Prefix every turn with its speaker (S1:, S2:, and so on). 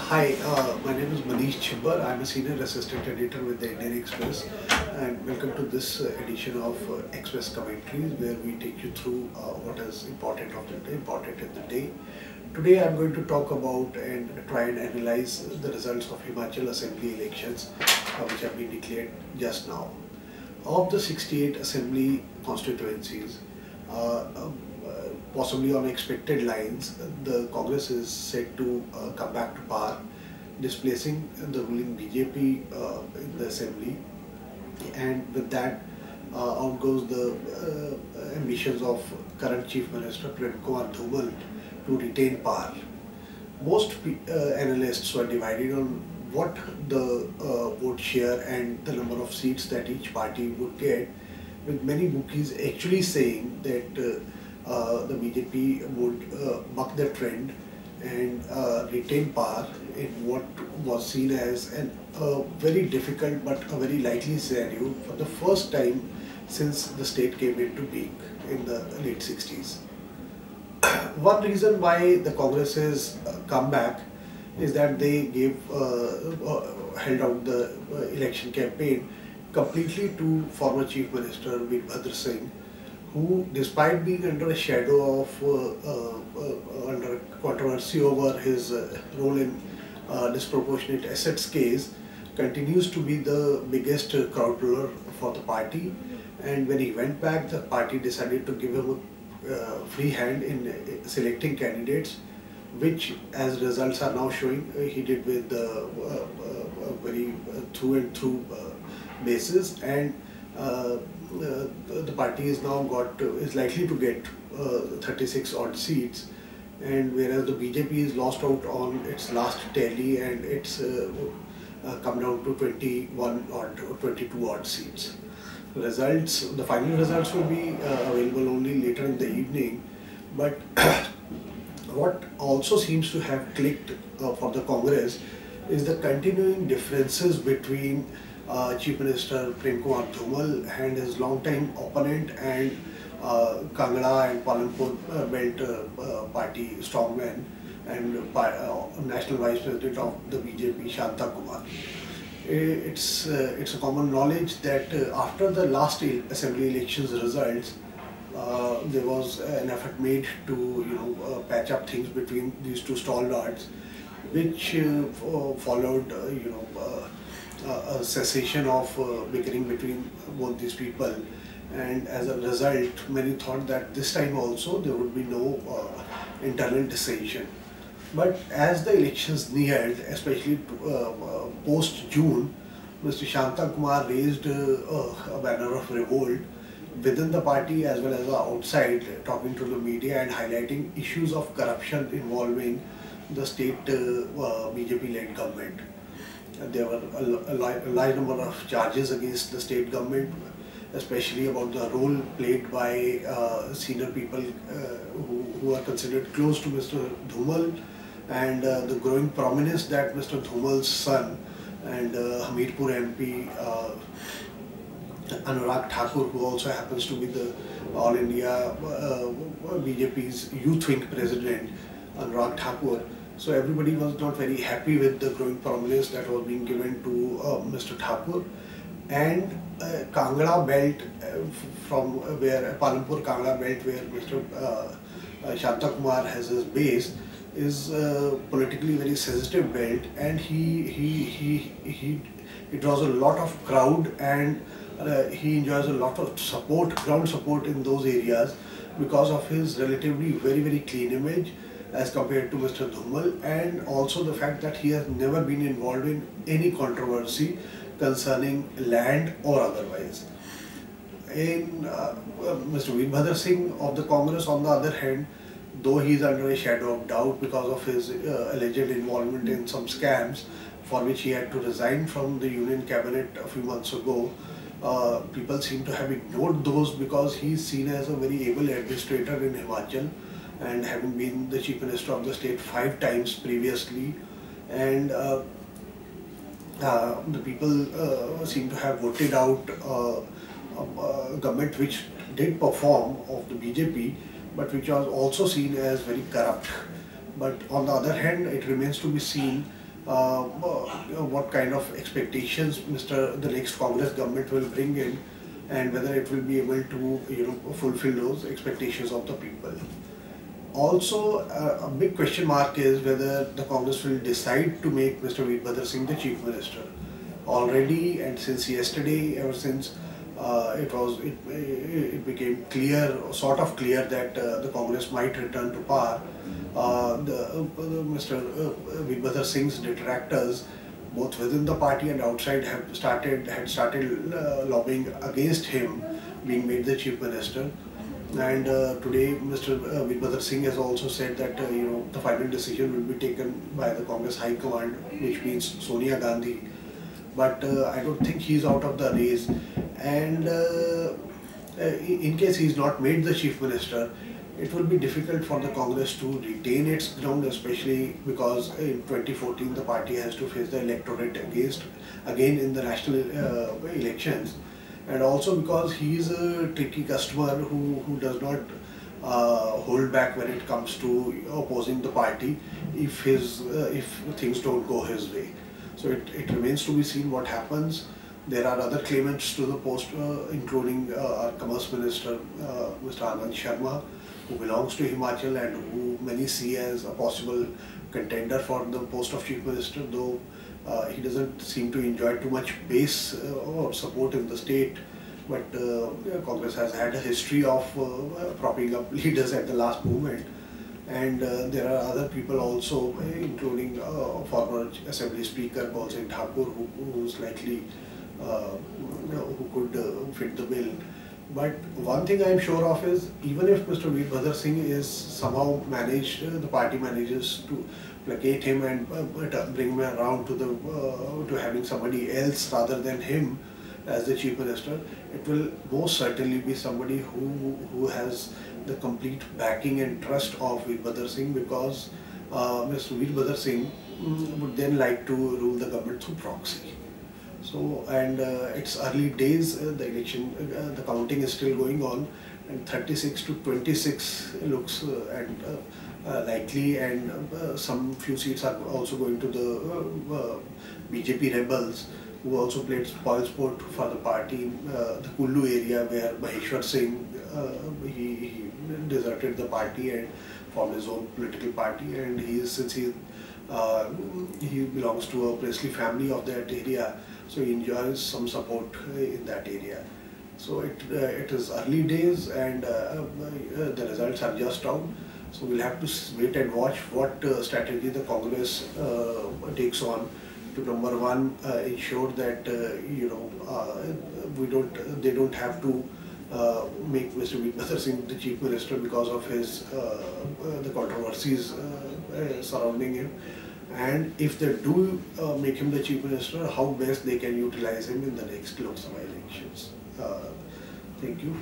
S1: Hi, my name is Manish Chibbar. I'm a senior assistant editor with the Indian Express, and welcome to this edition of Express Commentaries, where we take you through what is important in the day. Today, I'm going to talk about and try and analyze the results of Himachal Assembly elections, which have been declared just now. Of the 68 assembly constituencies, possibly on expected lines, the Congress is set to come back to power, displacing the ruling BJP in the assembly, and with that, out goes the ambitions of current Chief Minister Prem Kumar Dhumal to retain power. Most analysts were divided on what the vote share and the number of seats that each party would get, with many bookies actually saying that the BJP would buck the trend and retain power in what was seen as a very difficult but a very likely scenario for the first time since the state came into being in the late 60s. One reason why the Congress has come back is that they held out the election campaign completely to former Chief Minister Veerbhadra Singh, who, despite being under a shadow of under controversy over his role in disproportionate assets case, continues to be the biggest crowd puller for the party. And when he went back, the party decided to give him a free hand in selecting candidates, which, as results are now showing, he did with a very through and through basis, and the party is now is likely to get 36 odd seats, and whereas the BJP is lost out on its last tally and it's come down to 21 odd or 22 odd seats. The final results will be available only later in the evening, but what also seems to have clicked for the Congress is the continuing differences between Chief Minister Prem Kumar Dhumal and his long-time opponent and Kangra and Palanpur belt party strongman and National Vice President of the BJP, Shanta Kumar. It's a common knowledge that after the last assembly elections results, there was an effort made to patch up things between these two stalwarts, which followed a cessation of bickering between both these people, and as a result, many thought that this time also there would be no internal dissension. But as the elections neared, especially post-June, Mr. Shanta Kumar raised a banner of revolt within the party as well as outside, talking to the media and highlighting issues of corruption involving the state BJP-led government. There were a large number of charges against the state government, especially about the role played by senior people who are considered close to Mr. Dhumal, and the growing prominence that Mr. Dhumal's son and Hamirpur MP Anurag Thakur, who also happens to be the All India BJP's youth wing president, Anurag Thakur. So everybody was not very happy with the growing prominence that was being given to Mr. Thakur. And Kangra belt, from where Palanpur Kangra belt, where Mr. Shanta Kumar has his base, is politically very sensitive belt, and he draws a lot of crowd, and he enjoys a lot of support, ground support in those areas because of his relatively very clean image as compared to Mr. Dhumal, and also the fact that he has never been involved in any controversy concerning land or otherwise. In Mr. Veerbhadra Singh of the Congress, on the other hand, though he is under a shadow of doubt because of his alleged involvement in some scams for which he had to resign from the Union Cabinet a few months ago, people seem to have ignored those because he is seen as a very able administrator in Himachal, and having been the Chief Minister of the state 5 times previously, and the people seem to have voted out a government which did perform of the BJP, but which was also seen as very corrupt. But on the other hand, it remains to be seen what kind of expectations the next Congress government will bring in, and whether it will be able to fulfill those expectations of the people. Also, a big question mark is whether the Congress will decide to make Mr. Veerbhadra Singh the Chief Minister. Already, and since yesterday, ever since it became clear, sort of clear, that the Congress might return to power. Mr. Veerbhadra Singh's detractors, both within the party and outside, had started lobbying against him being made the Chief Minister. And today, Mr. Veerbhadra Singh has also said that the final decision will be taken by the Congress High Command, which means Sonia Gandhi. But I don't think he's out of the race. And in case he's not made the Chief Minister, it will be difficult for the Congress to retain its ground, especially because in 2014 the party has to face the electorate again in the national elections, and also because he is a tricky customer who does not hold back when it comes to opposing the party if things don't go his way. So it remains to be seen what happens. There are other claimants to the post, including our Commerce Minister, Mr. Anand Sharma, who belongs to Himachal and who many see as a possible contender for the post of Chief Minister, though he doesn't seem to enjoy too much base or support in the state. But Congress has had a history of propping up leaders at the last moment. And there are other people also, including former Assembly Speaker Paul Singh Thakur, who's likely who could fit the bill. But one thing I am sure of is, even if Mr. Veerbhadra Singh is somehow the party manages to placate him and bring him around to having somebody else rather than him as the Chief Minister, it will most certainly be somebody who has the complete backing and trust of Veerbhadra Singh, because Mr. Veerbhadra Singh would then like to rule the government through proxy. So, and it's early days, the election, the counting is still going on, and 36 to 26 looks likely, and some few seats are also going to the BJP rebels, who also played spoilsport for the party. The Kullu area, where Maheshwar Singh, he deserted the party and formed his own political party, and since he belongs to a priestly family of that area, so he enjoys some support in that area. So it is early days, and the results are just out. So we'll have to wait and watch what strategy the Congress takes on to, number one, ensure that they don't have to make Mr. Veerbhadra Singh the Chief Minister because of the controversies surrounding him. And if they do make him the Chief Minister, how best they can utilize him in the next Lok Sabha elections. Thank you.